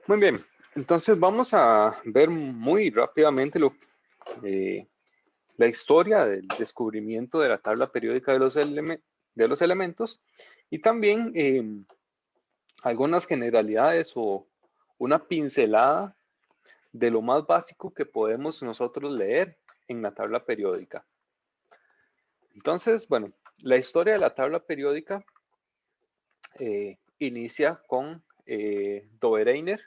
Muy bien, entonces vamos a ver muy rápidamente eh, la historia del descubrimiento de la tabla periódica de los elementos y también algunas generalidades o una pincelada de lo más básico que podemos nosotros leer en la tabla periódica. Entonces, bueno, la historia de la tabla periódica inicia con Dobereiner.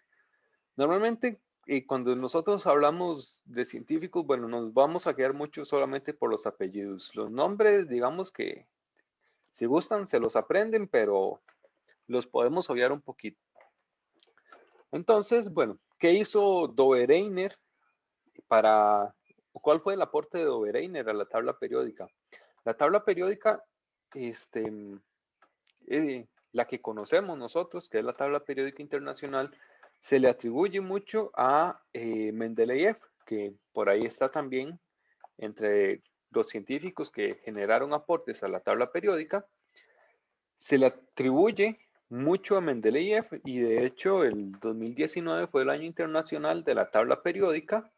Normalmente, cuando nosotros hablamos de científicos, bueno, nos vamos a quedar mucho solamente por los apellidos. Los nombres, digamos que si gustan, se los aprenden, pero los podemos obviar un poquito. Entonces, bueno, ¿qué hizo Dobereiner para, cuál fue el aporte de Dobereiner a la tabla periódica? La tabla periódica, este, la que conocemos nosotros, que es la tabla periódica internacional, se le atribuye mucho a Mendeleev, que por ahí está también entre los científicos que generaron aportes a la tabla periódica. Se le atribuye mucho a Mendeleev y de hecho el 2019 fue el año internacional de la tabla periódica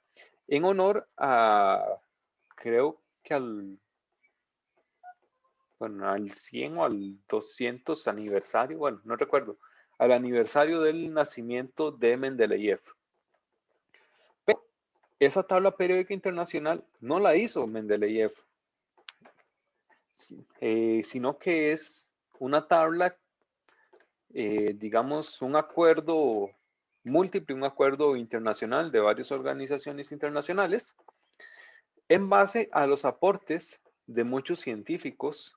en honor a, creo que al 100 o al 200 aniversario, bueno, no recuerdo, al aniversario del nacimiento de Mendeleev. Pero esa tabla periódica internacional no la hizo Mendeleev, sino que es una tabla, digamos, un acuerdo múltiple, un acuerdo internacional de varias organizaciones internacionales en base a los aportes de muchos científicos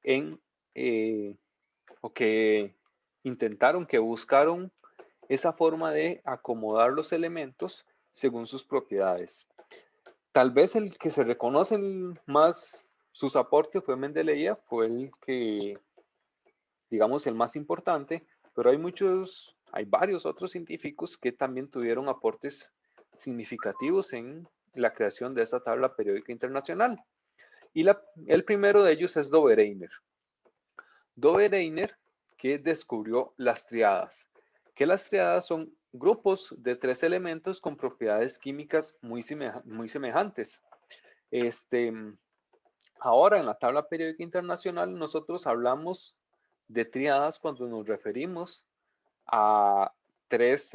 en o que intentaron, que buscaron esa forma de acomodar los elementos según sus propiedades. Tal vez el que se reconoce más sus aportes fue Mendeleev, fue el que, digamos, el más importante, pero hay varios otros científicos que también tuvieron aportes significativos en la creación de esta tabla periódica internacional. Y el primero de ellos es Dobereiner. Dobereiner, que descubrió las triadas, que las triadas son grupos de tres elementos con propiedades químicas muy semejantes. Este, Ahora en la tabla periódica internacional nosotros hablamos de triadas cuando nos referimos a tres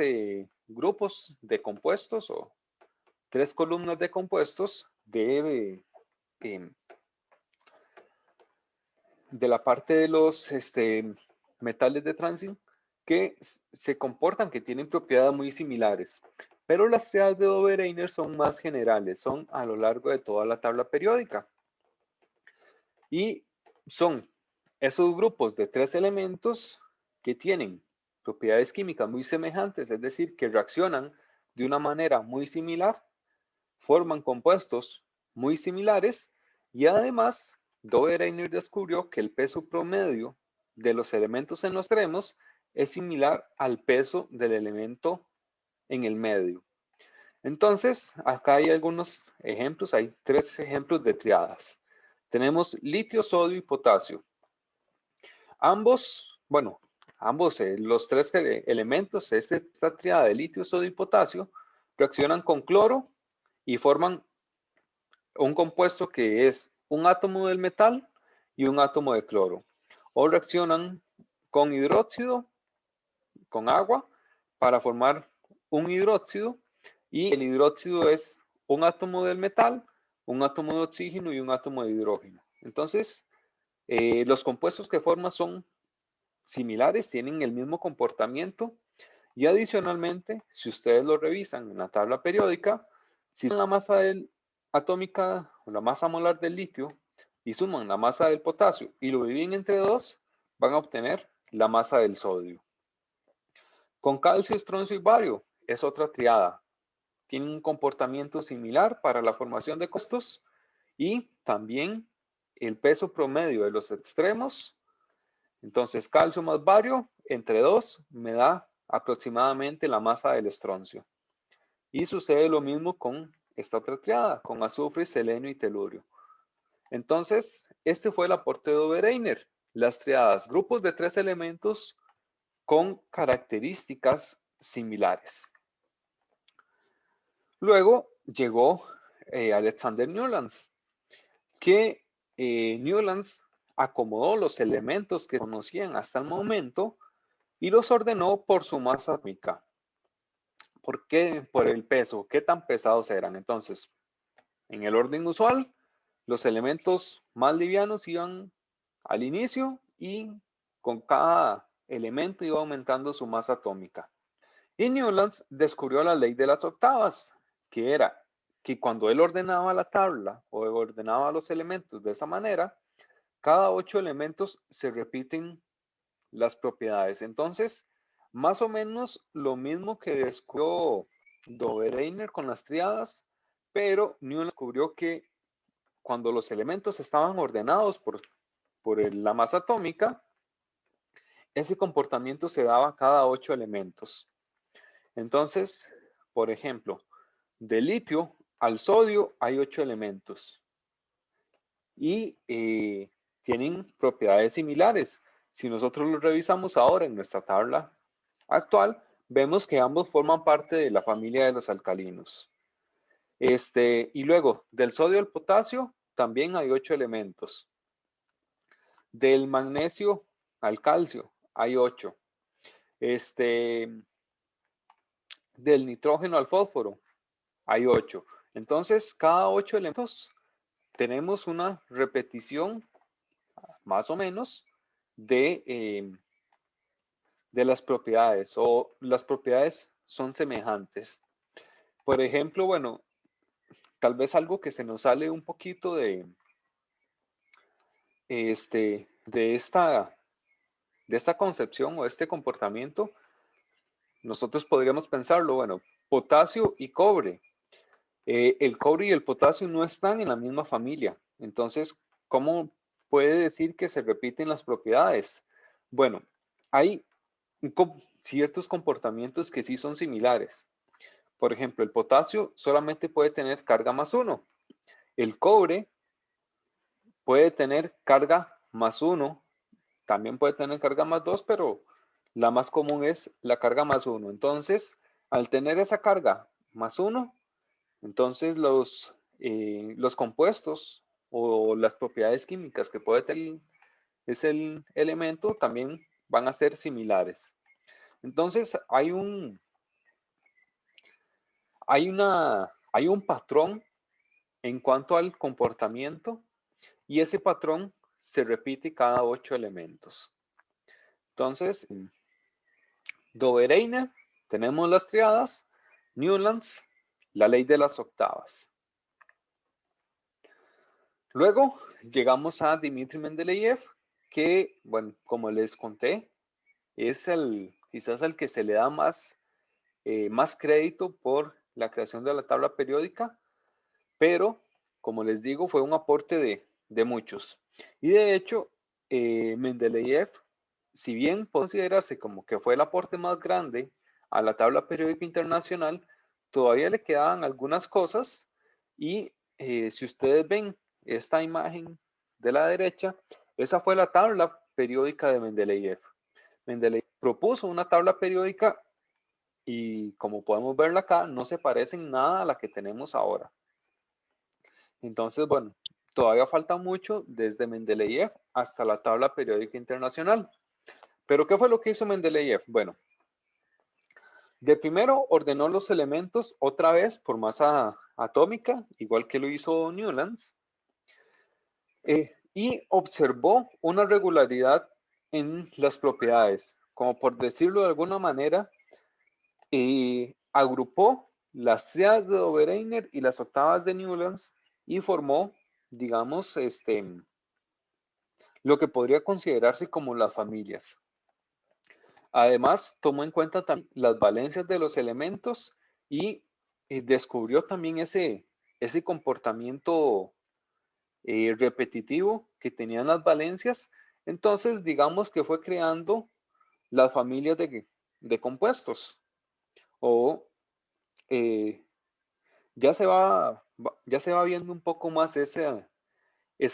grupos de compuestos o tres columnas de compuestos de la parte de los metales de tránsito que se comportan, que tienen propiedades muy similares. Pero las triadas de Dobereiner son más generales, son a lo largo de toda la tabla periódica. Y son esos grupos de tres elementos que tienen propiedades químicas muy semejantes, es decir, que reaccionan de una manera muy similar, forman compuestos muy similares y además Dobereiner descubrió que el peso promedio de los elementos en los extremos es similar al peso del elemento en el medio. Entonces, acá hay algunos ejemplos, hay tres ejemplos de triadas. Tenemos litio, sodio y potasio. Los tres elementos, esta triada de litio, sodio y potasio, reaccionan con cloro y forman un compuesto que es un átomo del metal y un átomo de cloro. O reaccionan con hidróxido, con agua, para formar un hidróxido. Y el hidróxido es un átomo del metal, un átomo de oxígeno y un átomo de hidrógeno. Entonces, los compuestos que forman son similares, tienen el mismo comportamiento. Y adicionalmente, si ustedes lo revisan en la tabla periódica, si suman la masa atómica o la masa molar del litio y suman la masa del potasio y lo dividen entre dos, van a obtener la masa del sodio. Con calcio, estroncio y bario es otra triada. Tienen un comportamiento similar para la formación de compuestos y también el peso promedio de los extremos. Entonces, calcio más bario entre 2 me da aproximadamente la masa del estroncio. Y sucede lo mismo con esta otra triada, con azufre, selenio y telurio. Entonces, este fue el aporte de Dobereiner. Las triadas, grupos de tres elementos con características similares. Luego llegó Alexander Newlands, que Newlands acomodó los elementos que conocían hasta el momento y los ordenó por su masa atómica. ¿Por qué? Por el peso. ¿Qué tan pesados eran? Entonces, en el orden usual, los elementos más livianos iban al inicio y con cada elemento iba aumentando su masa atómica. Y Newlands descubrió la ley de las octavas, que era que cuando él ordenaba la tabla o ordenaba los elementos de esa manera, cada 8 elementos se repiten las propiedades. Entonces, más o menos lo mismo que descubrió Dobereiner con las tríadas, pero Newlands descubrió que cuando los elementos estaban ordenados por la masa atómica, ese comportamiento se daba cada 8 elementos. Entonces, por ejemplo, de litio al sodio hay 8 elementos y tienen propiedades similares. Si nosotros lo revisamos ahora en nuestra tabla actual, vemos que ambos forman parte de la familia de los alcalinos. Y luego, del sodio al potasio, también hay 8 elementos. Del magnesio al calcio, hay 8. Del nitrógeno al fósforo, hay 8. Entonces, cada 8 elementos tenemos una repetición, más o menos, de las propiedades, o las propiedades son semejantes. Por ejemplo, bueno, tal vez algo que se nos sale un poquito de esta concepción o este comportamiento, nosotros podríamos pensarlo, bueno, potasio y cobre. El cobre y el potasio no están en la misma familia. Entonces, ¿cómo puede decir que se repiten las propiedades? Bueno, hay ciertos comportamientos que sí son similares. Por ejemplo, el potasio solamente puede tener carga +1. El cobre puede tener carga +1. También puede tener carga +2, pero la más común es la carga +1. Entonces, al tener esa carga +1, entonces los compuestos o las propiedades químicas que puede tener ese elemento también van a ser similares. Entonces, hay un patrón en cuanto al comportamiento y ese patrón se repite cada 8 elementos. Entonces, Dobereiner, tenemos las triadas, Newlands, la ley de las octavas. Luego llegamos a Dmitri Mendeleev, que, bueno, como les conté, es quizás el que se le da más crédito por la creación de la tabla periódica, pero, como les digo, fue un aporte de muchos. Y de hecho, Mendeleev, si bien puede considerarse como que fue el aporte más grande a la tabla periódica internacional, todavía le quedaban algunas cosas y si ustedes ven esta imagen de la derecha, esa fue la tabla periódica de Mendeleev. Mendeleev propuso una tabla periódica y como podemos verla acá, no se parece en nada a la que tenemos ahora. Entonces, bueno, todavía falta mucho desde Mendeleev hasta la tabla periódica internacional. ¿Pero qué fue lo que hizo Mendeleev? Bueno, de primero ordenó los elementos otra vez por masa atómica, igual que lo hizo Newlands, y observó una regularidad en las propiedades, como por decirlo de alguna manera, agrupó las tríadas de Dobereiner y las octavas de Newlands y formó, digamos, lo que podría considerarse como las familias. Además, tomó en cuenta también las valencias de los elementos y descubrió también ese comportamiento repetitivo que tenían las valencias. Entonces, digamos que fue creando las familias de compuestos. O ya se va viendo un poco más esa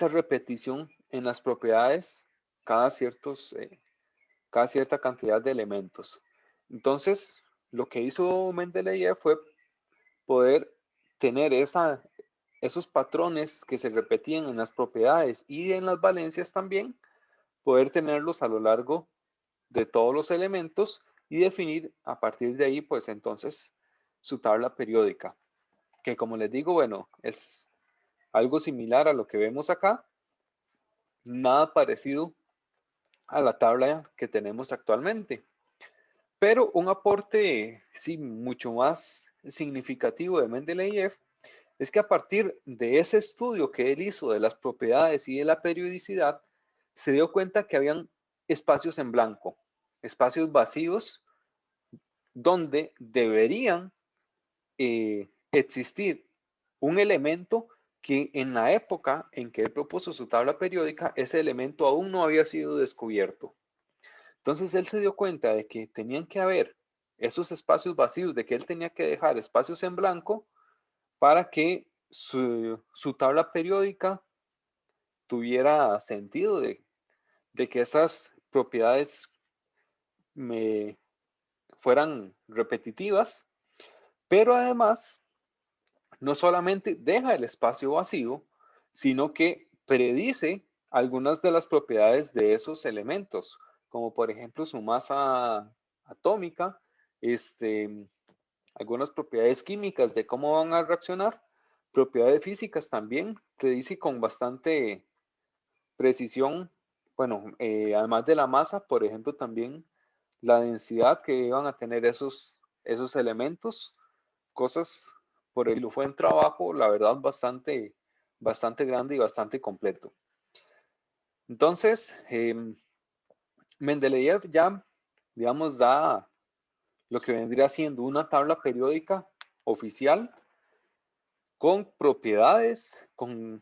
repetición en las propiedades cada cierta cantidad de elementos. Entonces, lo que hizo Mendeleev fue poder tener esos patrones que se repetían en las propiedades y en las valencias también, poder tenerlos a lo largo de todos los elementos y definir a partir de ahí, pues entonces, su tabla periódica, que como les digo, bueno, es algo similar a lo que vemos acá, nada parecido a la tabla que tenemos actualmente. Pero un aporte, sí, mucho más significativo de Mendeleev es que a partir de ese estudio que él hizo de las propiedades y de la periodicidad, se dio cuenta que habían espacios en blanco, espacios vacíos, donde deberían existir un elemento que en la época en que él propuso su tabla periódica, ese elemento aún no había sido descubierto. Entonces él se dio cuenta de que tenían que haber esos espacios vacíos, de que él tenía que dejar espacios en blanco para que su tabla periódica tuviera sentido, de que esas propiedades me fueran repetitivas, pero además no solamente deja el espacio vacío, sino que predice algunas de las propiedades de esos elementos, como por ejemplo su masa atómica, algunas propiedades químicas de cómo van a reaccionar, propiedades físicas también, predice con bastante precisión, bueno, además de la masa, por ejemplo, también la densidad que iban a tener esos elementos, cosas por el fue un trabajo, la verdad, bastante grande y bastante completo. Entonces, Mendeleev ya, digamos, da lo que vendría siendo una tabla periódica oficial con propiedades, con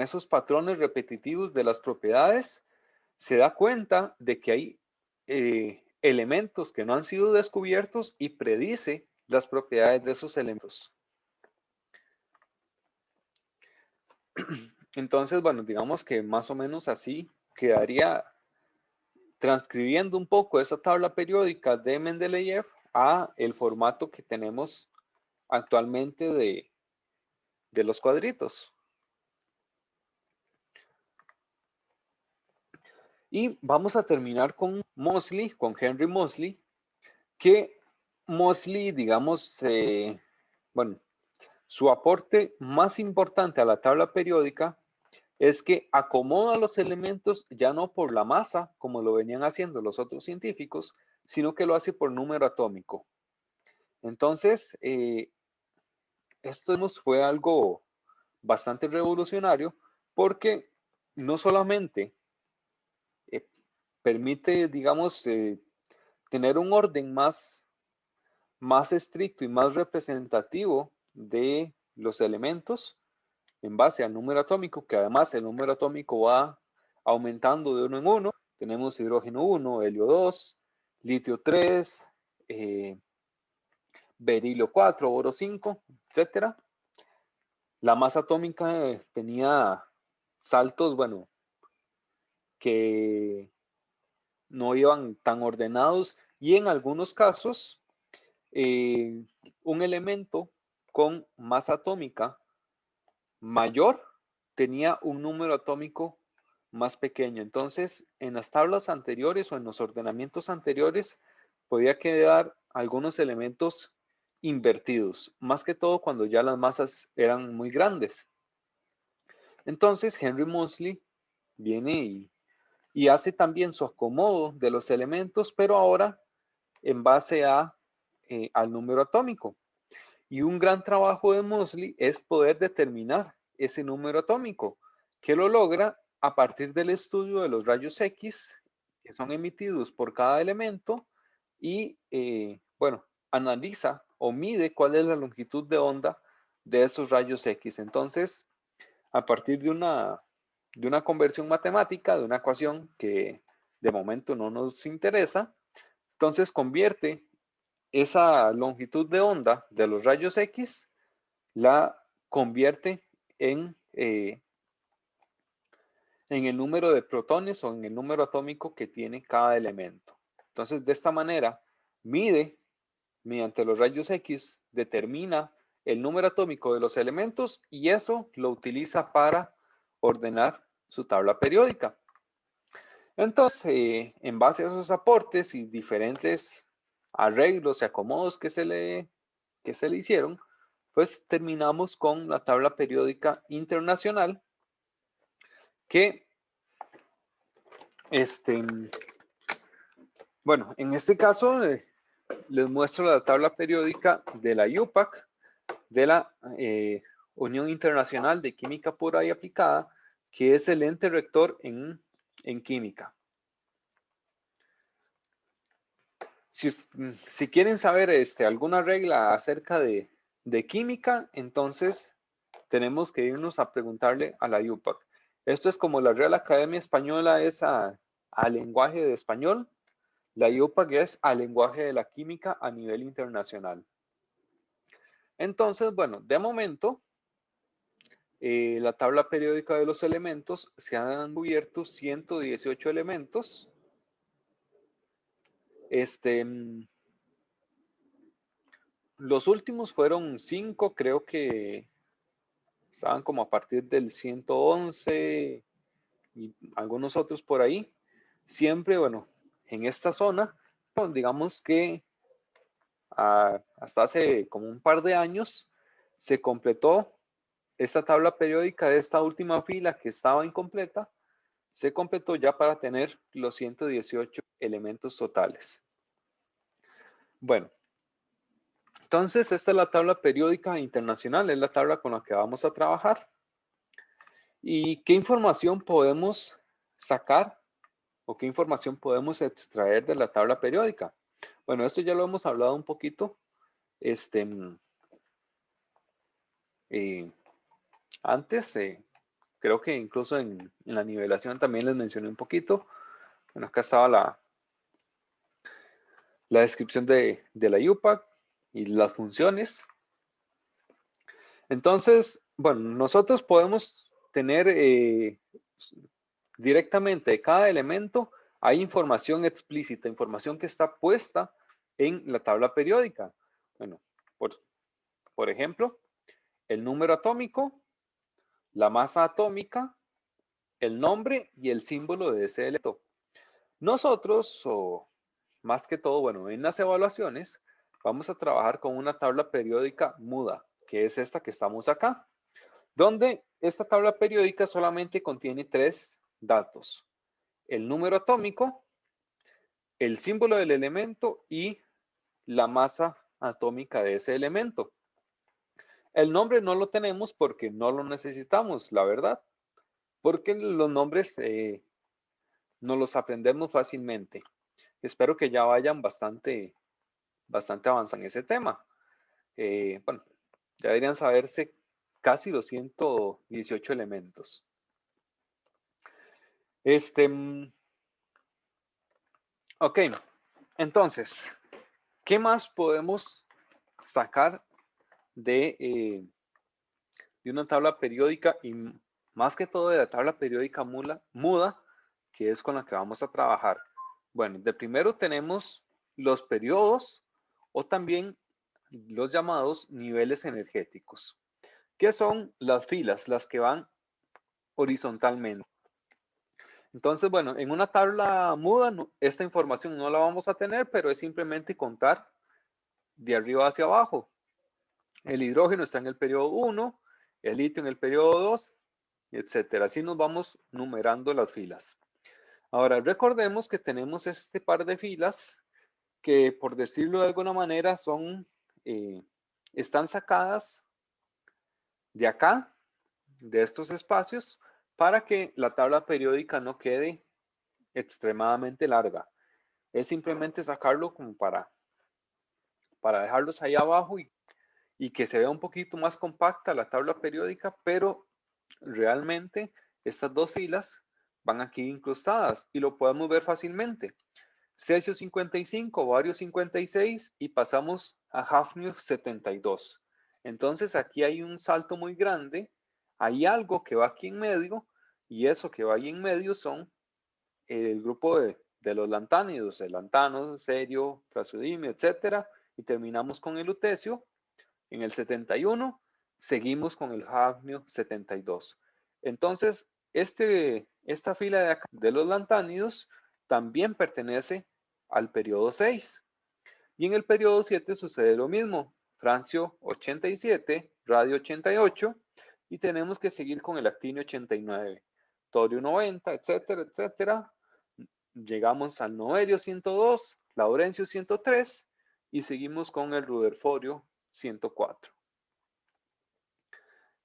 esos patrones repetitivos de las propiedades, se da cuenta de que hay elementos que no han sido descubiertos y predice las propiedades de esos elementos. Entonces, bueno, digamos que más o menos así quedaría transcribiendo un poco esa tabla periódica de Mendeleev a el formato que tenemos actualmente de los cuadritos. Y vamos a terminar con Moseley, con Henry Moseley, que Moseley, digamos, bueno, su aporte más importante a la tabla periódica es que acomoda los elementos ya no por la masa, como lo venían haciendo los otros científicos, sino que lo hace por número atómico. Entonces, esto fue algo bastante revolucionario porque no solamente eh, permite, digamos, tener un orden más estricto y más representativo de los elementos en base al número atómico, que además el número atómico va aumentando de uno en uno. Tenemos hidrógeno 1, helio 2, litio 3, berilio 4, oro 5, etc. La masa atómica tenía saltos, bueno, que no iban tan ordenados y en algunos casos un elemento con masa atómica mayor tenía un número atómico más pequeño. Entonces, en las tablas anteriores o en los ordenamientos anteriores, podía quedar algunos elementos invertidos, más que todo cuando ya las masas eran muy grandes. Entonces, Henry Moseley viene y hace también su acomodo de los elementos, pero ahora en base al número atómico. Y un gran trabajo de Moseley es poder determinar ese número atómico, que lo logra a partir del estudio de los rayos X que son emitidos por cada elemento y, bueno, analiza o mide cuál es la longitud de onda de esos rayos X. Entonces, a partir de una conversión matemática, de una ecuación que de momento no nos interesa, entonces convierte esa longitud de onda de los rayos X, la convierte en el número de protones o en el número atómico que tiene cada elemento. Entonces, de esta manera, mide mediante los rayos X, determina el número atómico de los elementos y eso lo utiliza para ordenar su tabla periódica. Entonces, en base a esos aportes y diferentes arreglos y acomodos que se le hicieron, pues terminamos con la tabla periódica internacional que, bueno, en este caso les muestro la tabla periódica de la IUPAC, de la Unión Internacional de Química Pura y Aplicada, que es el ente rector en química. Si quieren saber alguna regla acerca de química, entonces tenemos que irnos a preguntarle a la IUPAC. Esto es como la Real Academia Española es a lenguaje de español, la IUPAC es al lenguaje de la química a nivel internacional. Entonces, bueno, de momento, la tabla periódica de los elementos, se han cubierto 118 elementos. Los últimos fueron 5, creo que estaban como a partir del 111 y algunos otros por ahí. Siempre, bueno, en esta zona, pues, digamos que hasta hace como un par de años se completó esta tabla periódica de esta última fila que estaba incompleta, se completó ya para tener los 118 elementos totales. Bueno, entonces esta es la tabla periódica internacional, es la tabla con la que vamos a trabajar. ¿Y qué información podemos sacar o qué información podemos extraer de la tabla periódica? Bueno, esto ya lo hemos hablado un poquito antes. Creo que incluso en la nivelación también les mencioné un poquito. Bueno, acá estaba la descripción de la IUPAC y las funciones. Entonces, bueno, nosotros podemos tener directamente de cada elemento, hay información explícita, información que está puesta en la tabla periódica. Bueno, por ejemplo, el número atómico, la masa atómica, el nombre y el símbolo de ese elemento. Nosotros, o más que todo, bueno, en las evaluaciones, vamos a trabajar con una tabla periódica muda, que es esta que estamos acá, donde esta tabla periódica solamente contiene 3 datos: el número atómico, el símbolo del elemento y la masa atómica de ese elemento. El nombre no lo tenemos porque no lo necesitamos, la verdad, porque los nombres nos los aprendemos fácilmente. Espero que ya vayan bastante avanzados en ese tema. Bueno, ya deberían saberse casi los 118 elementos. Ok, entonces, ¿qué más podemos sacar de una tabla periódica y más que todo de la tabla periódica muda, que es con la que vamos a trabajar? Bueno, de primero tenemos los periodos o también los llamados niveles energéticos, que son las filas, las que van horizontalmente. Entonces, bueno, en una tabla muda, esta información no la vamos a tener, pero es simplemente contar de arriba hacia abajo. El hidrógeno está en el periodo 1, el litio en el periodo 2, etcétera. Así nos vamos numerando las filas. Ahora, recordemos que tenemos este par de filas que, por decirlo de alguna manera, están sacadas de acá, de estos espacios, para que la tabla periódica no quede extremadamente larga. Es simplemente sacarlo como para dejarlos ahí abajo y que se vea un poquito más compacta la tabla periódica, pero realmente estas dos filas van aquí incrustadas y lo podemos ver fácilmente. Cesio 55, bario 56 y pasamos a hafnium 72. Entonces aquí hay un salto muy grande, hay algo que va aquí en medio y eso que va ahí en medio son el grupo de los lantánidos, el lantano, cerio, praseodimio, etcétera, y terminamos con el lutecio. En el 71 seguimos con el hafnio 72. Entonces, esta fila de acá de los lantánidos también pertenece al periodo 6. Y en el periodo 7 sucede lo mismo. Francio 87, radio 88, y tenemos que seguir con el actinio 89, torio 90, etcétera, etcétera. Llegamos al noverio 102, laurencio 103, y seguimos con el ruderforio 104.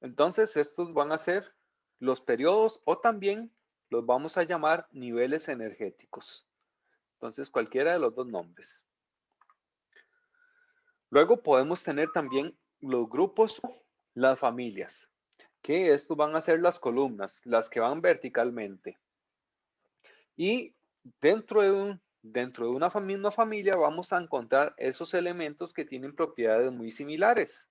Entonces, estos van a ser los periodos, o también los vamos a llamar niveles energéticos. Entonces, cualquiera de los dos nombres. Luego podemos tener también los grupos, las familias, que estos van a ser las columnas, las que van verticalmente. Y dentro de una misma familia vamos a encontrar esos elementos que tienen propiedades muy similares.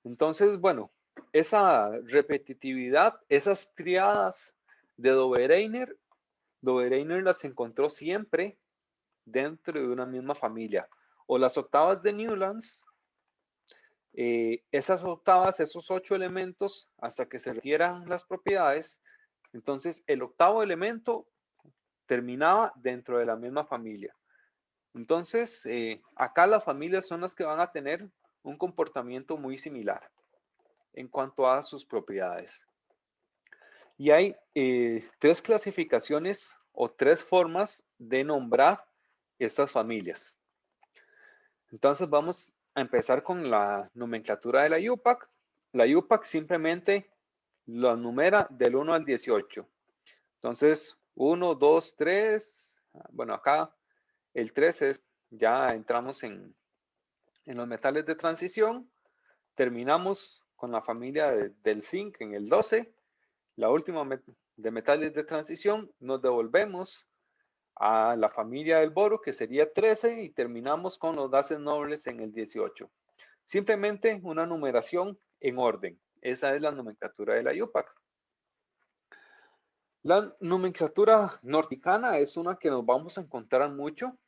Entonces, bueno, esa repetitividad, esas triadas de Dobereiner las encontró siempre dentro de una misma familia. O las octavas de Newlands, esas octavas, esos 8 elementos, hasta que se retieran las propiedades, entonces el octavo elemento terminaba dentro de la misma familia. Entonces, acá las familias son las que van a tener un comportamiento muy similar en cuanto a sus propiedades. Y hay 3 clasificaciones o 3 formas de nombrar estas familias. Entonces vamos a empezar con la nomenclatura de la IUPAC. La IUPAC simplemente lo numera del 1 al 18. Entonces, 1, 2, 3. Bueno, acá el 3 es, ya entramos en los metales de transición. Terminamos con la familia del zinc en el 12. La última de metales de transición, nos devolvemos a la familia del boro, que sería 13, y terminamos con los gases nobles en el 18. Simplemente una numeración en orden. Esa es la nomenclatura de la IUPAC. La nomenclatura norteamericana es una que nos vamos a encontrar mucho.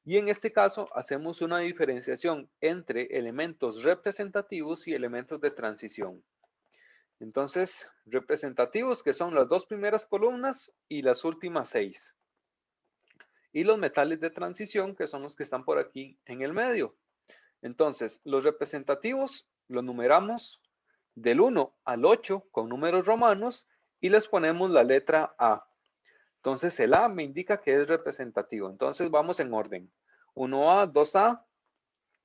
Y en este caso hacemos una diferenciación entre elementos representativos y elementos de transición. Entonces, representativos, que son las 2 primeras columnas y las últimas 6. Y los metales de transición, que son los que están por aquí en el medio. Entonces, los representativos los numeramos del 1 al 8 con números romanos y les ponemos la letra A. Entonces, el A me indica que es representativo. Entonces, vamos en orden. 1A, 2A,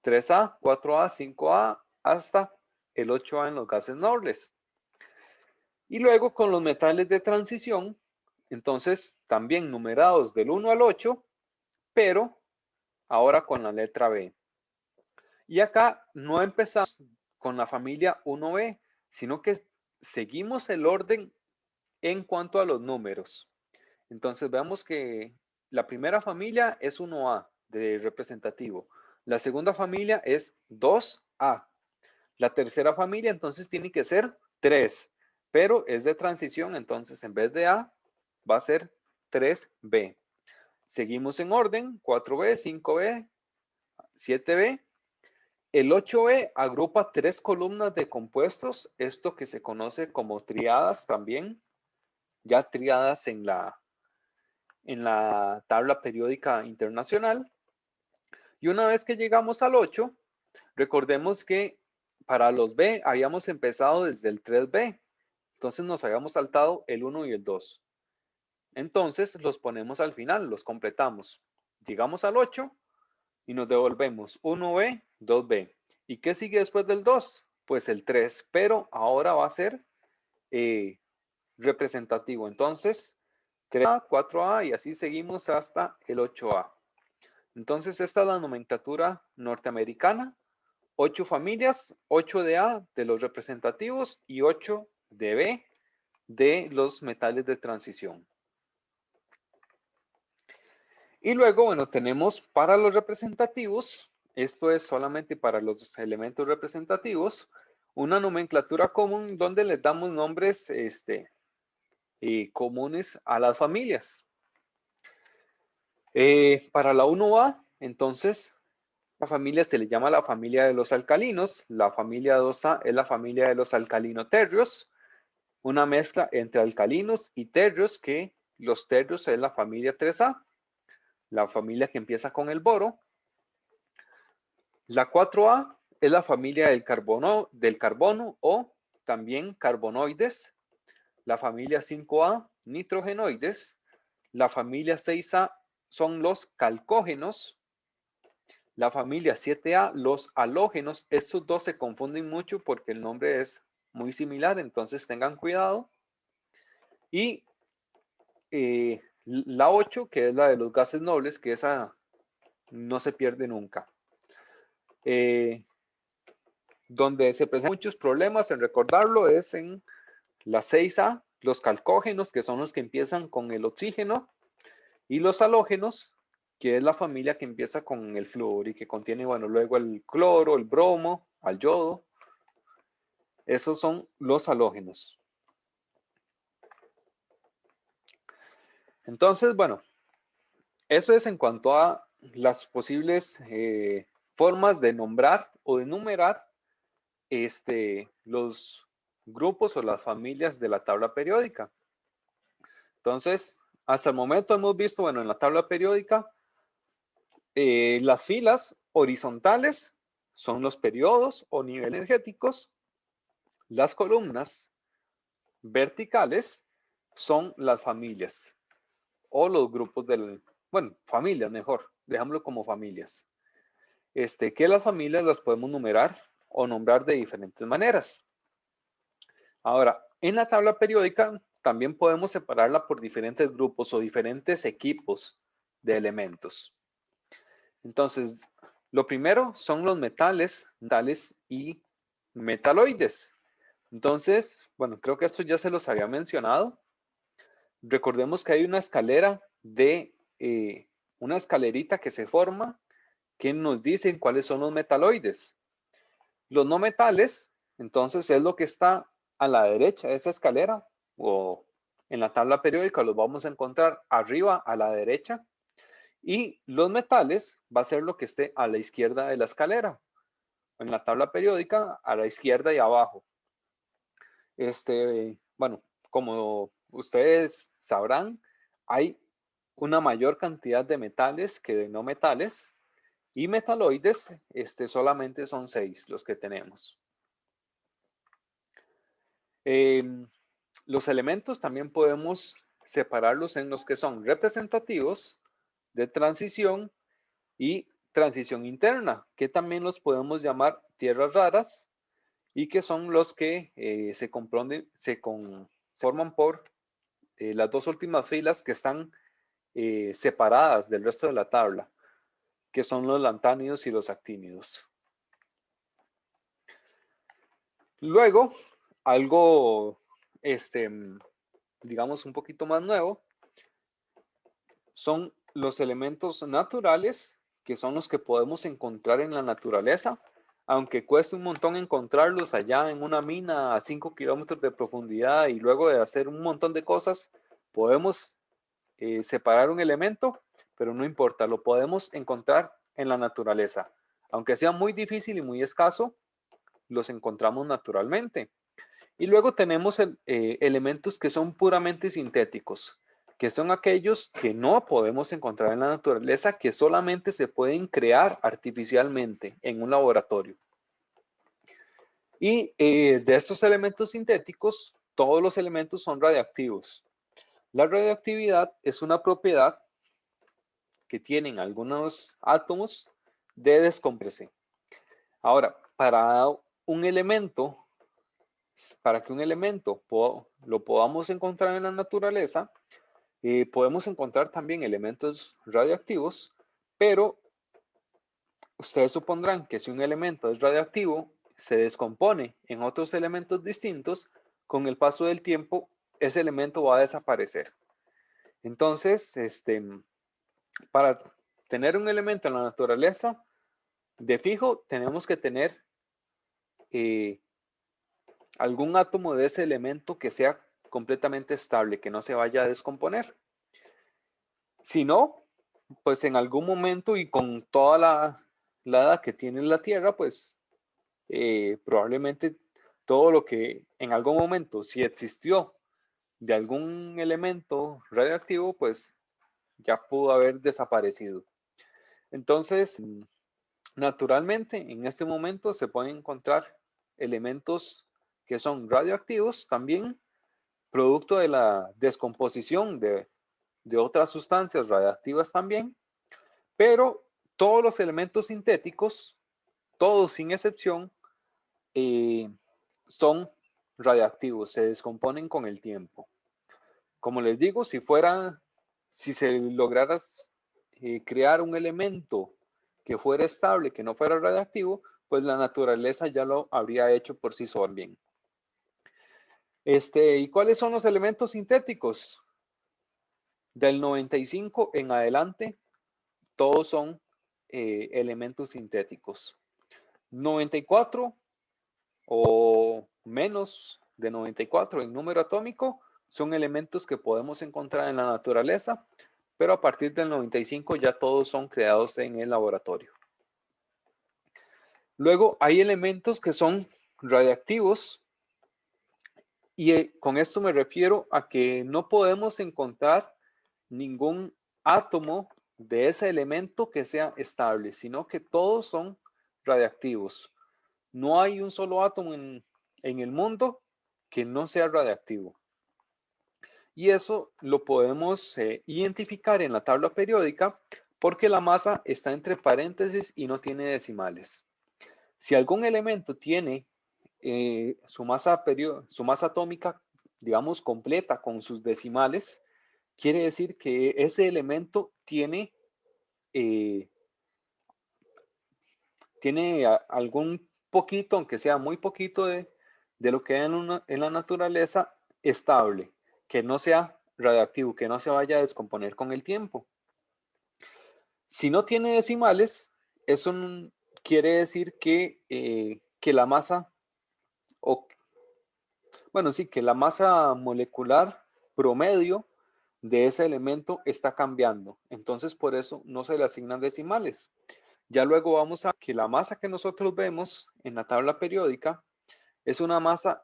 3A, 4A, 5A, hasta el 8A en los gases nobles. Y luego con los metales de transición, entonces también numerados del 1 al 8, pero ahora con la letra B. Y acá no empezamos con la familia 1B, sino que seguimos el orden en cuanto a los números. Entonces vemos que la primera familia es 1A de representativo. La segunda familia es 2A. La tercera familia entonces tiene que ser 3, pero es de transición, entonces en vez de A va a ser 3B. Seguimos en orden, 4B, 5B, 7B. El 8B agrupa 3 columnas de compuestos, esto que se conoce como triadas también, ya triadas en la tabla periódica internacional. Y una vez que llegamos al 8, recordemos que para los B habíamos empezado desde el 3B. Entonces nos habíamos saltado el 1 y el 2. Entonces los ponemos al final, los completamos. Llegamos al 8 y nos devolvemos 1B, 2B. ¿Y qué sigue después del 2? Pues el 3, pero ahora va a ser representativo. Entonces, 3A, 4A y así seguimos hasta el 8A. Entonces, esta es la nomenclatura norteamericana. 8 familias, 8 de A de los representativos y 8 de B de los metales de transición. Y luego, bueno, tenemos para los representativos, esto es solamente para los elementos representativos, una nomenclatura común donde les damos nombres comunes a las familias. Para la 1A, entonces, la familia se le llama la familia de los alcalinos. La familia 2A es la familia de los alcalinoterrios, una mezcla entre alcalinos y terrios, que los terrios es la familia 3A, la familia que empieza con el boro. La 4A es la familia del carbono o también carbonoides. La familia 5A, nitrogenoides. La familia 6A son los calcógenos. La familia 7A, los halógenos. Estos dos se confunden mucho porque el nombre es muy similar, entonces tengan cuidado. Y la 8, que es la de los gases nobles, que esa no se pierde nunca. Donde se presentan muchos problemas en recordarlo es en la 6A, los calcógenos, que son los que empiezan con el oxígeno, y los halógenos, que es la familia que empieza con el flúor y que contiene, bueno, luego el cloro, el bromo, al yodo. Esos son los halógenos. Entonces, bueno, eso es en cuanto a las posibles formas de nombrar o de numerar los grupos o las familias de la tabla periódica. Entonces, hasta el momento hemos visto, bueno, en la tabla periódica, las filas horizontales son los periodos o niveles energéticos. Las columnas verticales son las familias o los grupos bueno, familias mejor, dejámoslo como familias. Que las familias las podemos numerar o nombrar de diferentes maneras. Ahora, en la tabla periódica también podemos separarla por diferentes grupos o diferentes equipos de elementos. Entonces, lo primero son los metales y metaloides. Entonces, bueno, creo que esto ya se los había mencionado. Recordemos que hay una escalera una escalerita que se forma que nos dicen cuáles son los metaloides. Los no metales, entonces, es lo que está a la derecha de esa escalera, o en la tabla periódica los vamos a encontrar arriba a la derecha, y los metales va a ser lo que esté a la izquierda de la escalera. En la tabla periódica, a la izquierda y abajo. Bueno, como ustedes sabrán, hay una mayor cantidad de metales que de no metales, y metaloides solamente son 6 los que tenemos. Los elementos también podemos separarlos en los que son representativos, de transición y transición interna, que también los podemos llamar tierras raras, y que son los que se forman por las dos últimas filas que están separadas del resto de la tabla, que son los lantánidos y los actínidos. Luego, algo, digamos, un poquito más nuevo, son los elementos naturales, que son los que podemos encontrar en la naturaleza, aunque cueste un montón encontrarlos allá en una mina a 5 kilómetros de profundidad, y luego de hacer un montón de cosas, podemos separar un elemento, pero no importa, lo podemos encontrar en la naturaleza. Aunque sea muy difícil y muy escaso, los encontramos naturalmente. Y luego tenemos elementos que son puramente sintéticos, que son aquellos que no podemos encontrar en la naturaleza, que solamente se pueden crear artificialmente en un laboratorio. Y de estos elementos sintéticos, todos los elementos son radiactivos. La radioactividad es una propiedad que tienen algunos átomos de descompresión. Ahora, para que un elemento lo podamos encontrar en la naturaleza, podemos encontrar también elementos radioactivos, pero ustedes supondrán que si un elemento es radioactivo, se descompone en otros elementos distintos, con el paso del tiempo, ese elemento va a desaparecer. Entonces, para tener un elemento en la naturaleza, de fijo, tenemos que tener algún átomo de ese elemento que sea completamente estable, que no se vaya a descomponer. Si no, pues en algún momento y con toda la edad que tiene la Tierra, pues probablemente todo lo que en algún momento, si existió de algún elemento radioactivo, pues ya pudo haber desaparecido. Entonces, naturalmente, en este momento se pueden encontrar elementos que son radioactivos también, producto de la descomposición de otras sustancias radioactivas también, pero todos los elementos sintéticos, todos sin excepción, son radioactivos, se descomponen con el tiempo. Como les digo, si se lograra crear un elemento que fuera estable, que no fuera radioactivo, pues la naturaleza ya lo habría hecho por sí sola bien. ¿Y cuáles son los elementos sintéticos? Del 95 en adelante, todos son elementos sintéticos. 94 o menos de 94 en número atómico son elementos que podemos encontrar en la naturaleza, pero a partir del 95 ya todos son creados en el laboratorio. Luego hay elementos que son radiactivos y con esto me refiero a que no podemos encontrar ningún átomo de ese elemento que sea estable, sino que todos son radiactivos. No hay un solo átomo en el mundo que no sea radiactivo. Y eso lo podemos identificar en la tabla periódica porque la masa está entre paréntesis y no tiene decimales. Si algún elemento tiene su masa atómica, digamos, completa con sus decimales, quiere decir que ese elemento tiene algún poquito, aunque sea muy poquito de lo que hay en la naturaleza estable, que no sea radioactivo, que no se vaya a descomponer con el tiempo. Si no tiene decimales, eso quiere decir que la masa, que la masa molecular promedio de ese elemento está cambiando. Entonces, por eso no se le asignan decimales. Ya luego vamos a que la masa que nosotros vemos en la tabla periódica es una masa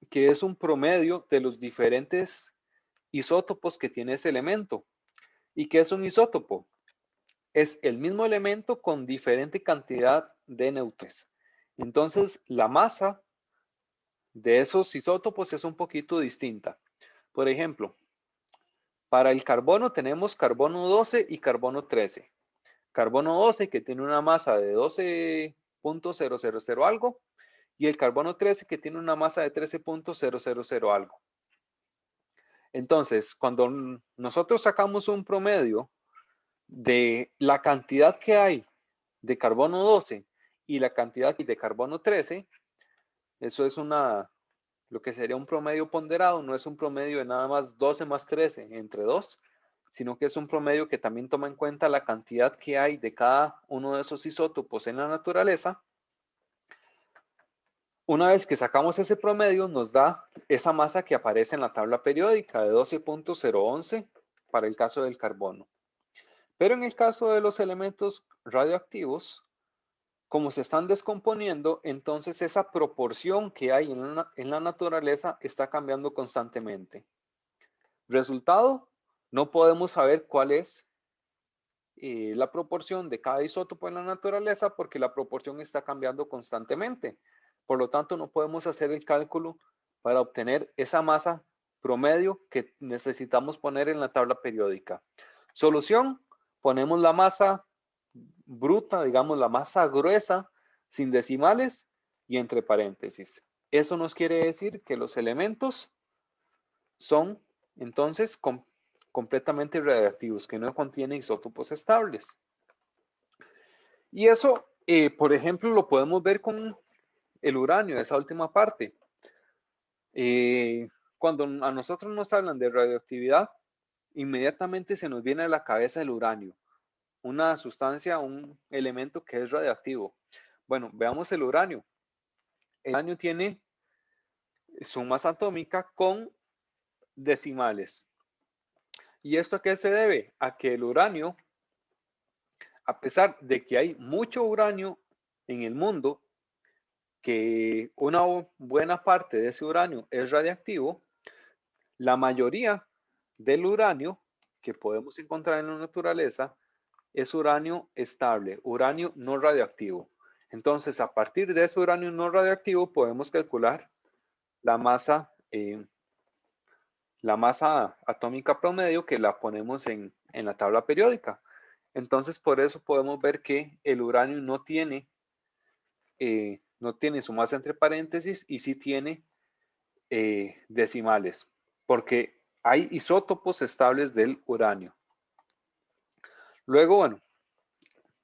que es un promedio de los diferentes isótopos que tiene ese elemento. ¿Y qué es un isótopo? Es el mismo elemento con diferente cantidad de neutrones. Entonces, la masa de esos isótopos es un poquito distinta. Por ejemplo, para el carbono tenemos carbono 12 y carbono 13. Carbono 12 que tiene una masa de 12.000 algo y el carbono 13 que tiene una masa de 13.000 algo. Entonces, cuando nosotros sacamos un promedio de la cantidad que hay de carbono 12 y la cantidad de carbono 13, eso es lo que sería un promedio ponderado, no es un promedio de nada más 12 más 13 entre 2, sino que es un promedio que también toma en cuenta la cantidad que hay de cada uno de esos isótopos en la naturaleza. Una vez que sacamos ese promedio, nos da esa masa que aparece en la tabla periódica de 12.011 para el caso del carbono. Pero en el caso de los elementos radioactivos, como se están descomponiendo, entonces esa proporción que hay en la naturaleza está cambiando constantemente. Resultado, no podemos saber cuál es la proporción de cada isótopo en la naturaleza porque la proporción está cambiando constantemente. Por lo tanto, no podemos hacer el cálculo para obtener esa masa promedio que necesitamos poner en la tabla periódica. Solución, ponemos la masa bruta, digamos la masa gruesa, sin decimales y entre paréntesis. Eso nos quiere decir que los elementos son entonces completamente radiactivos, que no contienen isótopos estables. Y eso, por ejemplo, lo podemos ver con el uranio, esa última parte. Cuando a nosotros nos hablan de radioactividad, inmediatamente se nos viene a la cabeza el uranio, una sustancia, un elemento que es radioactivo. Bueno, veamos el uranio. El uranio tiene su masa atómica con decimales. ¿Y esto a qué se debe? A que el uranio, a pesar de que hay mucho uranio en el mundo, que una buena parte de ese uranio es radiactivo, la mayoría del uranio que podemos encontrar en la naturaleza es uranio estable, uranio no radioactivo. Entonces, a partir de ese uranio no radioactivo podemos calcular la masa atómica promedio, que la ponemos en la tabla periódica. Entonces, por eso podemos ver que el uranio no tiene su masa entre paréntesis y sí tiene decimales, porque hay isótopos estables del uranio. Luego, bueno,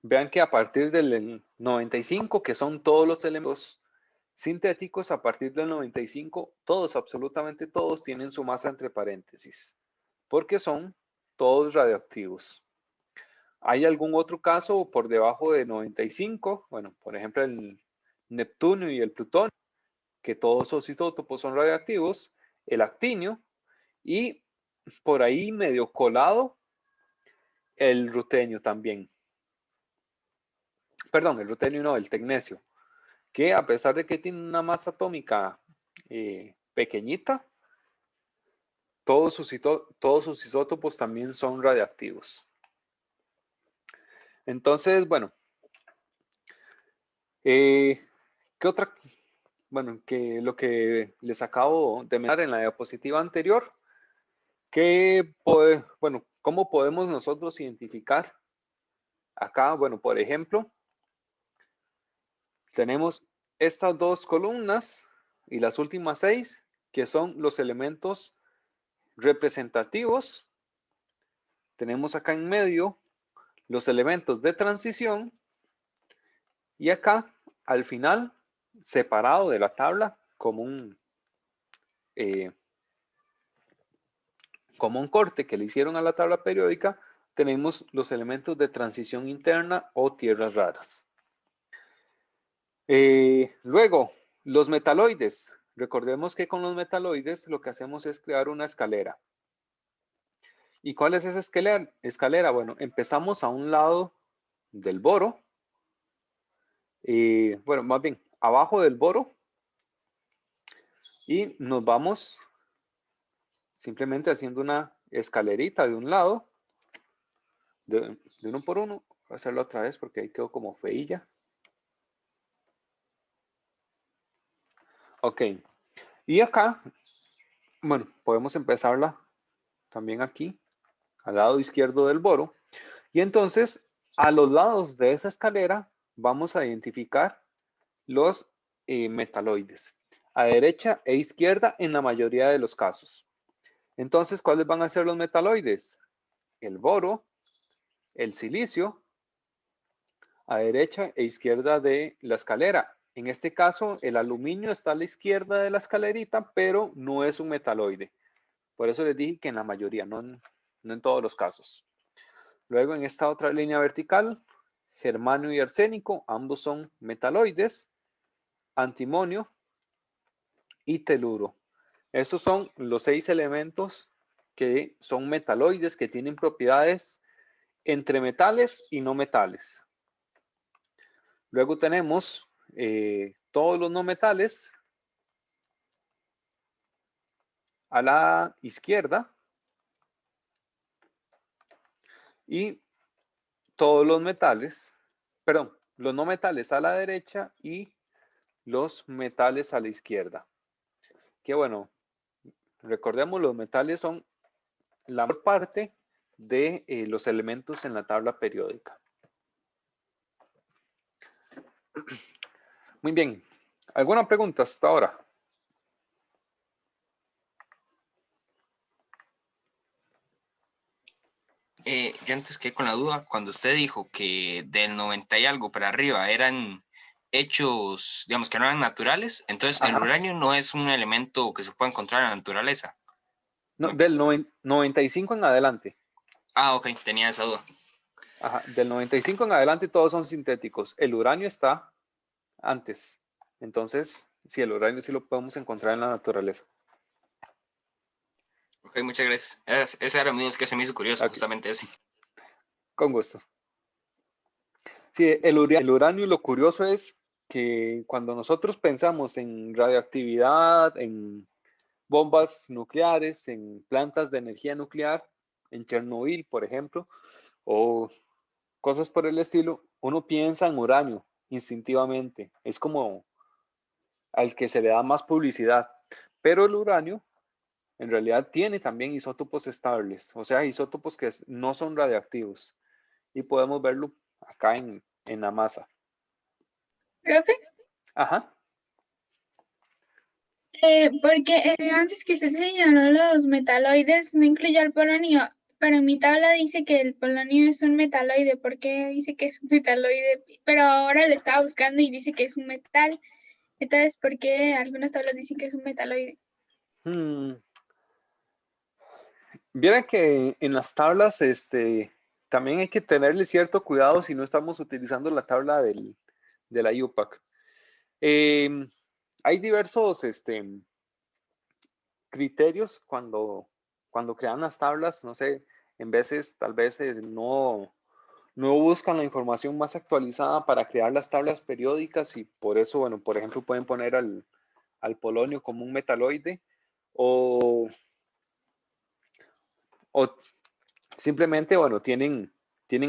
vean que a partir del 95, que son todos los elementos sintéticos, a partir del 95, todos, absolutamente todos, tienen su masa entre paréntesis, porque son todos radioactivos. ¿Hay algún otro caso por debajo de 95? Bueno, por ejemplo, el Neptunio y el Plutonio, que todos sus isótopos son radioactivos, el actinio, y por ahí medio colado el rutenio también. Perdón, el rutenio no, el tecnecio, que a pesar de que tiene una masa atómica pequeñita, todos sus isótopos también son radiactivos. Entonces, bueno, ¿qué otra? Bueno, que lo que les acabo de mencionar en la diapositiva anterior, bueno, ¿cómo podemos nosotros identificar? Acá, bueno, por ejemplo, tenemos estas dos columnas y las últimas 6, que son los elementos representativos. Tenemos acá en medio los elementos de transición y acá al final, separado de la tabla como un corte que le hicieron a la tabla periódica, tenemos los elementos de transición interna o tierras raras. Luego, los metaloides. Recordemos que con los metaloides lo que hacemos es crear una escalera. ¿Y cuál es esa escalera? Bueno, empezamos a un lado del boro. Bueno, más bien, abajo del boro. Y nos vamos simplemente haciendo una escalerita de un lado. De uno por uno. Voy a hacerlo otra vez porque ahí quedó como feilla. Ok. Y acá, bueno, podemos empezarla también aquí, al lado izquierdo del boro. Y entonces, a los lados de esa escalera, vamos a identificar los metaloides, a derecha e izquierda en la mayoría de los casos. Entonces, ¿cuáles van a ser los metaloides? El boro, el silicio, a derecha e izquierda de la escalera. En este caso, el aluminio está a la izquierda de la escalerita, pero no es un metaloide. Por eso les dije que en la mayoría, no en todos los casos. Luego, en esta otra línea vertical, germanio y arsénico, ambos son metaloides. Antimonio y teluro. Estos son los 6 elementos que son metaloides, que tienen propiedades entre metales y no metales. Luego tenemos todos los no metales a la izquierda y todos los metales, perdón, los no metales a la derecha y los metales a la izquierda. Que bueno, recordemos, los metales son la mayor parte de los elementos en la tabla periódica. Muy bien. ¿Alguna pregunta hasta ahora? Yo antes quedé con la duda, cuando usted dijo que del 90 y algo para arriba eran hechos, digamos, que no eran naturales, entonces el uranio no es un elemento que se puede encontrar en la naturaleza. No, del 95 en adelante. Ah, ok, tenía esa duda. Ajá, del 95 en adelante todos son sintéticos. El uranio está antes. Entonces, sí, el uranio sí lo podemos encontrar en la naturaleza. Ok, Ok, muchas gracias. Ese era mío, es que se me hizo curioso, Ok, justamente ese. con gusto. Sí, el uranio, lo curioso es que cuando nosotros pensamos en radioactividad, en bombas nucleares, en plantas de energía nuclear, en Chernobyl, por ejemplo, o cosas por el estilo, uno piensa en uranio instintivamente. Es como al que se le da más publicidad. Pero el uranio en realidad tiene también isótopos estables, o sea, isótopos que no son radiactivos. Y podemos verlo acá en la masa. Profe, Ajá. porque antes que usted señaló los metaloides, no incluyó el polonio, pero en mi tabla dice que el polonio es un metaloide. ¿Por qué dice que es un metaloide? Pero ahora lo estaba buscando y dice que es un metal. Entonces, ¿por qué algunas tablas dicen que es un metaloide? Hmm. Vieran que en las tablas, también hay que tenerle cierto cuidado si no estamos utilizando la tabla de la UPAC. Hay diversos criterios cuando crean las tablas, no sé, en veces tal vez no buscan la información más actualizada para crear las tablas periódicas y por eso, bueno, por ejemplo, pueden poner al polonio como un metaloide o, o simplemente, bueno, tienen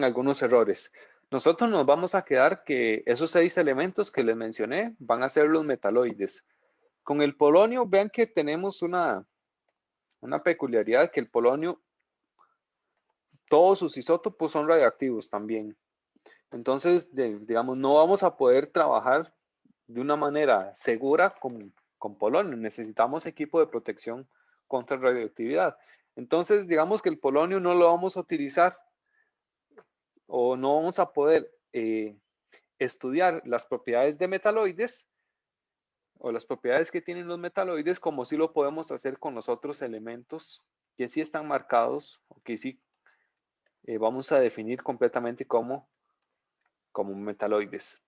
algunos errores. Nosotros nos vamos a quedar que esos 6 elementos que les mencioné van a ser los metaloides. Con el polonio, vean que tenemos una peculiaridad, que el polonio, todos sus isótopos son radioactivos también. Entonces, digamos, no vamos a poder trabajar de una manera segura con polonio. Necesitamos equipo de protección contra radioactividad. Entonces, digamos que el polonio no lo vamos a utilizar o no vamos a poder estudiar las propiedades de metaloides o las propiedades que tienen los metaloides como si lo podemos hacer con los otros elementos que sí están marcados o que sí vamos a definir completamente como metaloides.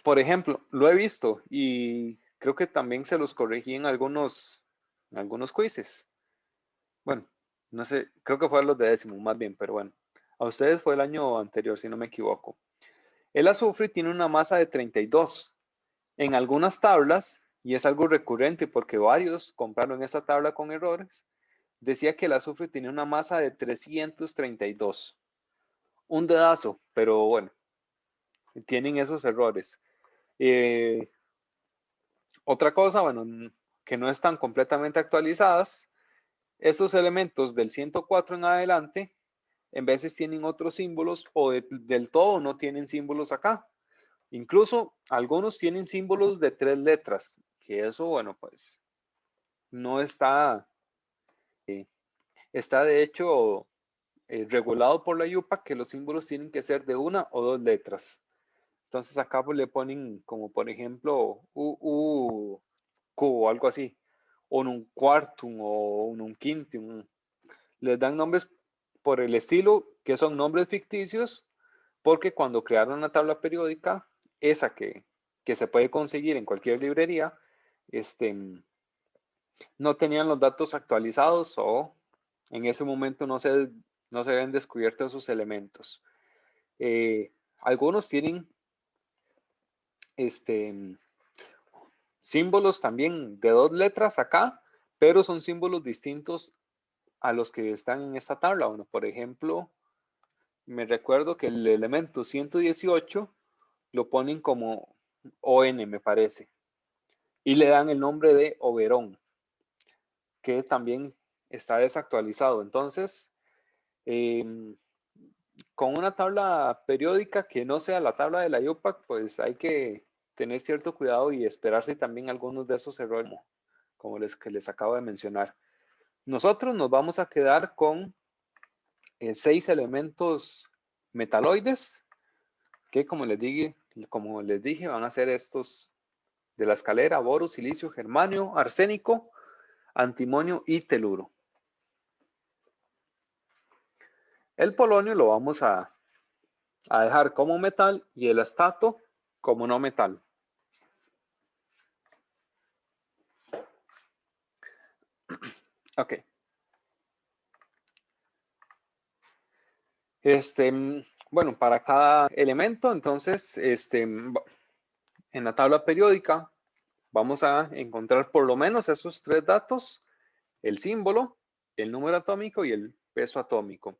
Por ejemplo, lo he visto y creo que también se los corregí en algunos quizzes. Bueno, no sé, creo que fueron los de décimo más bien, pero bueno. A ustedes fue el año anterior, si no me equivoco. El azufre tiene una masa de 32. En algunas tablas, y es algo recurrente porque varios compraron esa tabla con errores, decía que el azufre tenía una masa de 332. Un dedazo, pero bueno, tienen esos errores. Otra cosa, bueno, que no están completamente actualizadas, esos elementos del 104 en adelante, en veces tienen otros símbolos o del todo no tienen símbolos acá. Incluso algunos tienen símbolos de 3 letras, que eso, bueno, pues no está, está de hecho regulado por la IUPAC que los símbolos tienen que ser de 1 o 2 letras. Entonces acá pues le ponen como por ejemplo Q o algo así, o un quartum o un quintum. Les dan nombres por el estilo, que son nombres ficticios, porque cuando crearon la tabla periódica, esa que se puede conseguir en cualquier librería, no tenían los datos actualizados o en ese momento no se habían descubierto esos elementos. Algunos tienen símbolos también de 2 letras acá, pero son símbolos distintos a los que están en esta tabla. Bueno, por ejemplo, me recuerdo que el elemento 118 lo ponen como ON, me parece, y le dan el nombre de Oberón, que también está desactualizado. Entonces, con una tabla periódica que no sea la tabla de la IUPAC, pues hay que tener cierto cuidado y esperarse también algunos de esos errores, como que les acabo de mencionar. Nosotros nos vamos a quedar con 6 elementos metaloides, que como les dije, van a ser estos de la escalera: boro, silicio, germanio, arsénico, antimonio y teluro. El polonio lo vamos a dejar como metal y el astato como no metal. Ok. Bueno, para cada elemento, entonces, en la tabla periódica vamos a encontrar por lo menos esos tres datos: el símbolo, el número atómico y el peso atómico.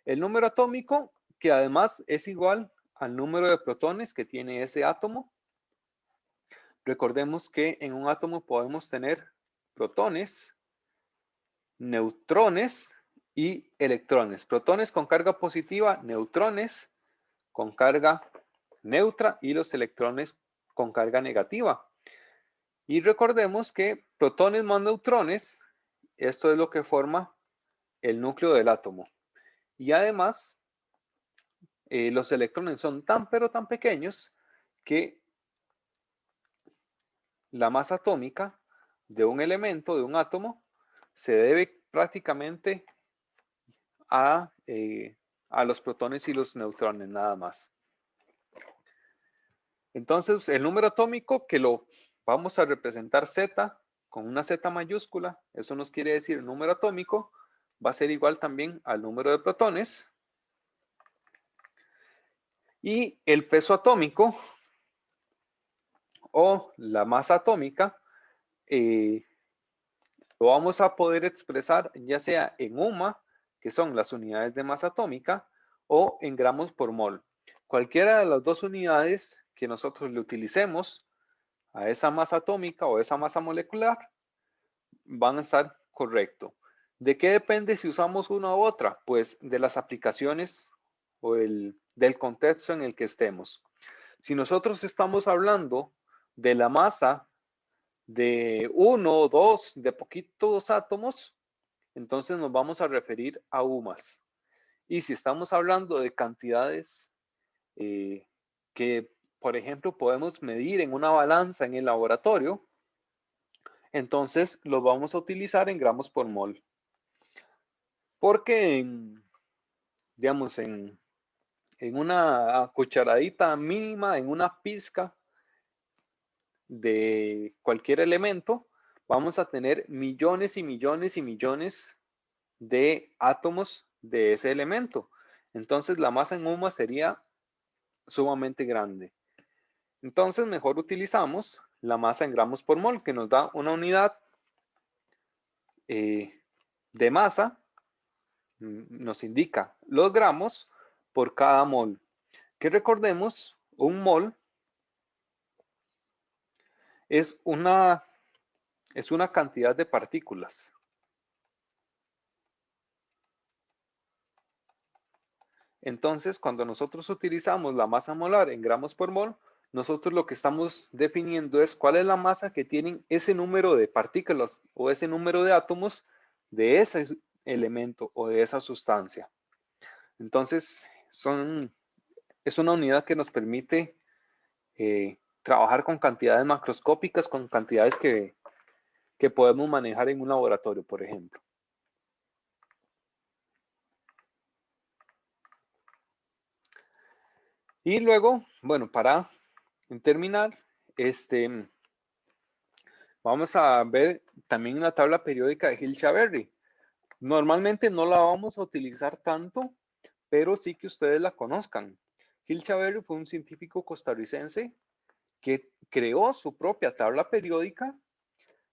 El número atómico, que además es igual al número de protones que tiene ese átomo. Recordemos que en un átomo podemos tener protones, neutrones y electrones. Protones con carga positiva, neutrones con carga neutra y los electrones con carga negativa. Y recordemos que protones más neutrones, esto es lo que forma el núcleo del átomo. Y además, los electrones son tan pero tan pequeños que la masa atómica de un elemento, de un átomo, se debe prácticamente a los protones y los neutrones, nada más. Entonces, el número atómico, que lo vamos a representar Z con una Z mayúscula, eso nos quiere decir el número atómico, va a ser igual también al número de protones. Y el peso atómico o la masa atómica lo vamos a poder expresar ya sea en UMA, que son las unidades de masa atómica, o en gramos por mol. Cualquiera de las dos unidades que nosotros le utilicemos a esa masa atómica o esa masa molecular van a estar correcto. ¿De qué depende si usamos una u otra? Pues de las aplicaciones o del contexto en el que estemos. Si nosotros estamos hablando de la masa de uno o dos, de poquitos átomos, entonces nos vamos a referir a UMAS. Y si estamos hablando de cantidades que, por ejemplo, podemos medir en una balanza en el laboratorio, entonces lo vamos a utilizar en gramos por mol. Porque, digamos, en una cucharadita mínima, en una pizca de cualquier elemento, vamos a tener millones y millones y millones de átomos de ese elemento. Entonces la masa en UMA sería sumamente grande. Entonces mejor utilizamos la masa en gramos por mol, que nos da una unidad de masa, nos indica los gramos por cada mol. Que recordemos, un mol es una cantidad de partículas. Entonces, cuando nosotros utilizamos la masa molar en gramos por mol, nosotros lo que estamos definiendo es cuál es la masa que tienen ese número de partículas o ese número de átomos de ese elemento o de esa sustancia. Entonces, es una unidad que nos permite trabajar con cantidades macroscópicas, con cantidades que podemos manejar en un laboratorio, por ejemplo. Y luego, bueno, para terminar, vamos a ver también la tabla periódica de Hill-Shaverry. Normalmente no la vamos a utilizar tanto, pero sí que ustedes la conozcan. Hill-Shaverry fue un científico costarricense que creó su propia tabla periódica.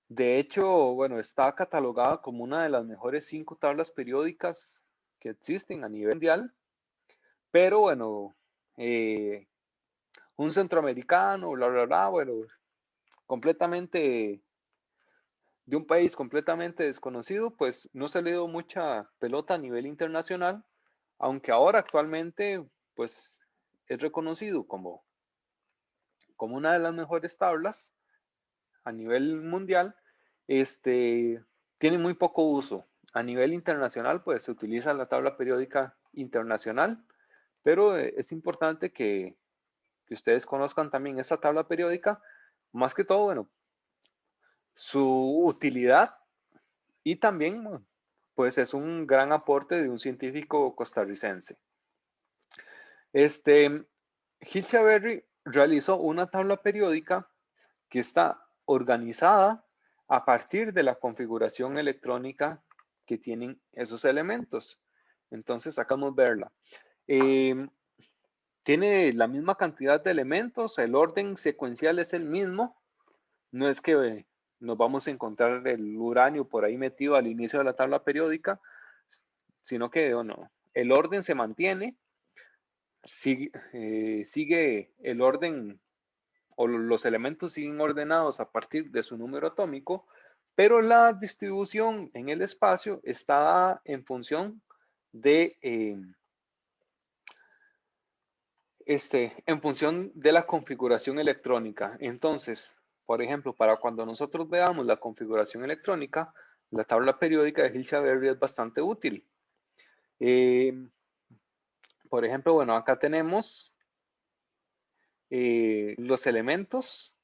De hecho, bueno, está catalogada como una de las mejores 5 tablas periódicas que existen a nivel mundial. Pero bueno, un centroamericano, bla, bla, bla, bueno, completamente de un país completamente desconocido, pues no se le dio mucha pelota a nivel internacional, aunque ahora actualmente, pues es reconocido como una de las mejores tablas a nivel mundial. Tiene muy poco uso. A nivel internacional, pues se utiliza la tabla periódica internacional, pero es importante que ustedes conozcan también esa tabla periódica, más que todo, bueno, su utilidad y también, pues es un gran aporte de un científico costarricense. Hill-Shaverry realizó una tabla periódica que está organizada a partir de la configuración electrónica que tienen esos elementos. Entonces, sacamos verla. Tiene la misma cantidad de elementos, el orden secuencial es el mismo. No es que nos vamos a encontrar el uranio por ahí metido al inicio de la tabla periódica, sino que el orden se mantiene, sigue el orden, o los elementos siguen ordenados a partir de su número atómico, pero la distribución en el espacio está en función de la configuración electrónica. Entonces, por ejemplo, para cuando nosotros veamos la configuración electrónica, la tabla periódica de Hilscher-Berry es bastante útil. Por ejemplo, bueno, acá tenemos los elementos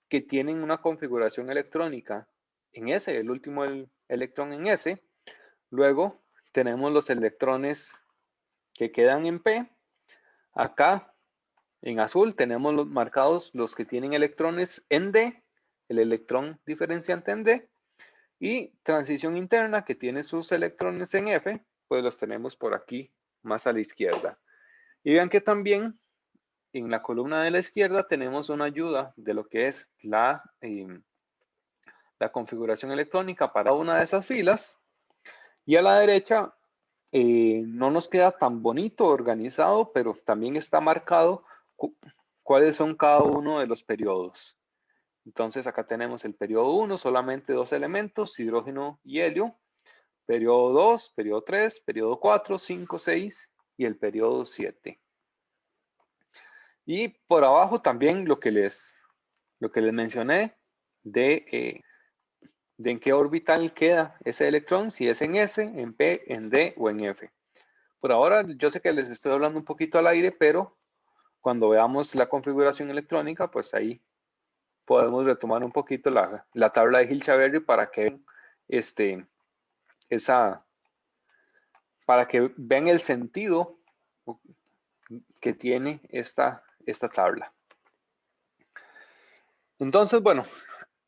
que tienen una configuración electrónica en S, el último electrón en S. Luego tenemos los electrones que quedan en P. Acá en azul tenemos los marcados los que tienen electrones en D, el electrón diferenciante en D. Y transición interna que tiene sus electrones en F, pues los tenemos por aquí más a la izquierda. Y vean que también en la columna de la izquierda tenemos una ayuda de lo que es la configuración electrónica para una de esas filas. Y a la derecha no nos queda tan bonito organizado, pero también está marcado cuáles son cada uno de los periodos. Entonces acá tenemos el periodo 1, solamente 2 elementos, hidrógeno y helio. Periodo 2, periodo 3, periodo 4, 5, 6 y el periodo 7. Y por abajo también lo que les mencioné de en qué orbital queda ese electrón, si es en S, en P, en D o en F. Por ahora yo sé que les estoy hablando un poquito al aire, pero cuando veamos la configuración electrónica, pues ahí podemos retomar un poquito la tabla de Hilscher-Berry para que vean el sentido que tiene esta tabla. Entonces, bueno,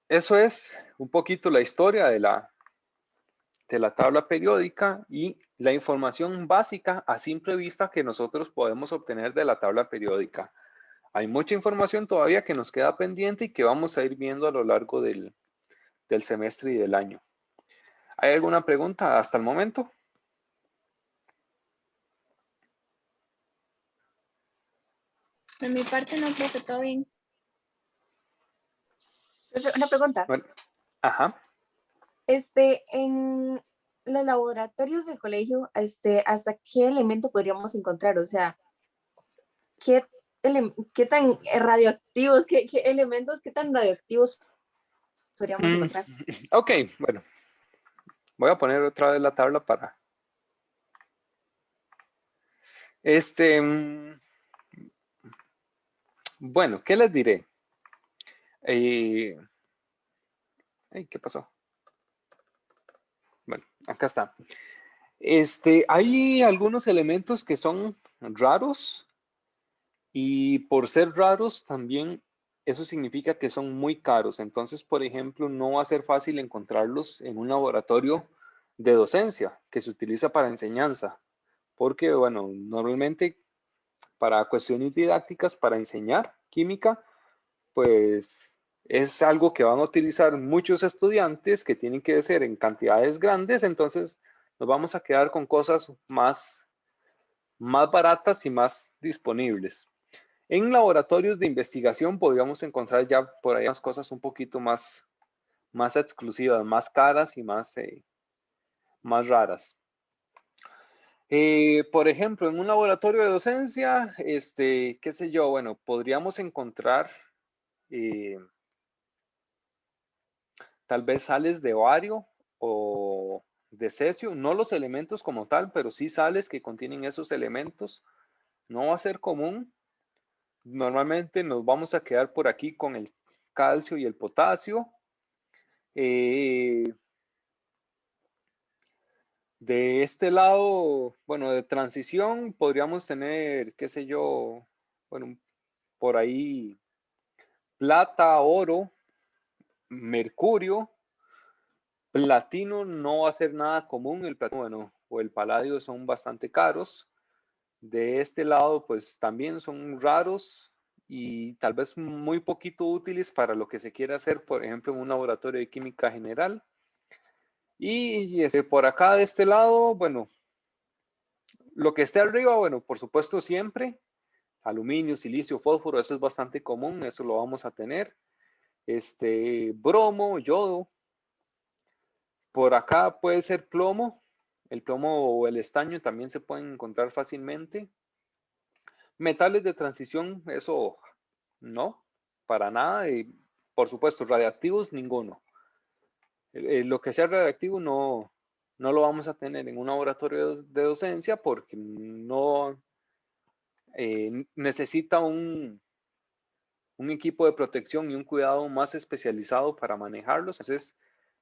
eso es un poquito la historia de la tabla periódica y la información básica a simple vista que nosotros podemos obtener de la tabla periódica. Hay mucha información todavía que nos queda pendiente y que vamos a ir viendo a lo largo del semestre y del año. ¿Hay alguna pregunta hasta el momento? De mi parte no, profe, todo bien. Una pregunta. Bueno, ajá. En los laboratorios del colegio, ¿hasta qué elemento podríamos encontrar? O sea, ¿qué tan radioactivos, qué elementos, qué tan radioactivos podríamos encontrar? Ok, bueno. Voy a poner otra vez la tabla para... Bueno, ¿qué les diré? ¿Qué pasó? Bueno, acá está. Hay algunos elementos que son raros y por ser raros también eso significa que son muy caros. Entonces, por ejemplo, no va a ser fácil encontrarlos en un laboratorio de docencia que se utiliza para enseñanza. Porque, bueno, normalmente para cuestiones didácticas, para enseñar química, pues es algo que van a utilizar muchos estudiantes que tienen que ser en cantidades grandes, entonces nos vamos a quedar con cosas más baratas y más disponibles. En laboratorios de investigación podríamos encontrar ya por ahí unas cosas un poquito más exclusivas, más caras y más raras. Por ejemplo, en un laboratorio de docencia, qué sé yo, bueno, podríamos encontrar tal vez sales de bario o de cesio, no los elementos como tal, pero sí sales que contienen esos elementos. No va a ser común. Normalmente nos vamos a quedar por aquí con el calcio y el potasio. De este lado, bueno, de transición podríamos tener, qué sé yo, bueno, por ahí plata, oro, mercurio, Platino no va a ser nada común, el platino, bueno, o el paladio son bastante caros. De este lado, pues también son raros y tal vez muy poquito útiles para lo que se quiere hacer, por ejemplo, en un laboratorio de química general. Y por acá de este lado, bueno, lo que esté arriba, bueno, por supuesto siempre, aluminio, silicio, fósforo, eso es bastante común, eso lo vamos a tener. Bromo, yodo. Por acá puede ser plomo, el plomo o el estaño también se pueden encontrar fácilmente. Metales de transición, eso no, para nada. Y por supuesto, radiactivos, ninguno. Lo que sea radiactivo no lo vamos a tener en un laboratorio de docencia porque no necesita un equipo de protección y un cuidado más especializado para manejarlos. Entonces,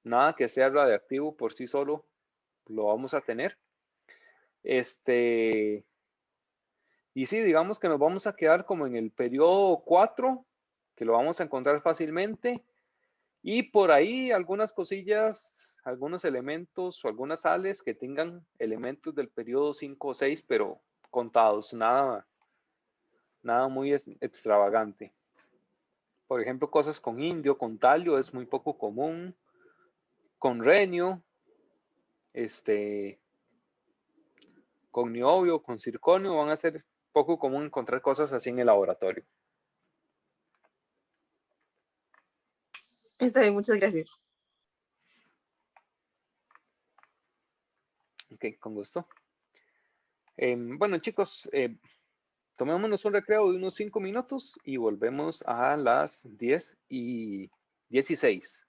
nada que sea radiactivo por sí solo lo vamos a tener. Y sí, digamos que nos vamos a quedar como en el periodo 4, que lo vamos a encontrar fácilmente. Y por ahí algunas cosillas, algunos elementos o algunas sales que tengan elementos del periodo 5 o 6, pero contados, nada muy extravagante. Por ejemplo, cosas con indio, con talio, es muy poco común. Con renio, con niobio, con circonio, van a ser poco común encontrar cosas así en el laboratorio. Está bien, muchas gracias. Ok, con gusto. Bueno, chicos, tomémonos un recreo de unos 5 minutos y volvemos a las 10:16.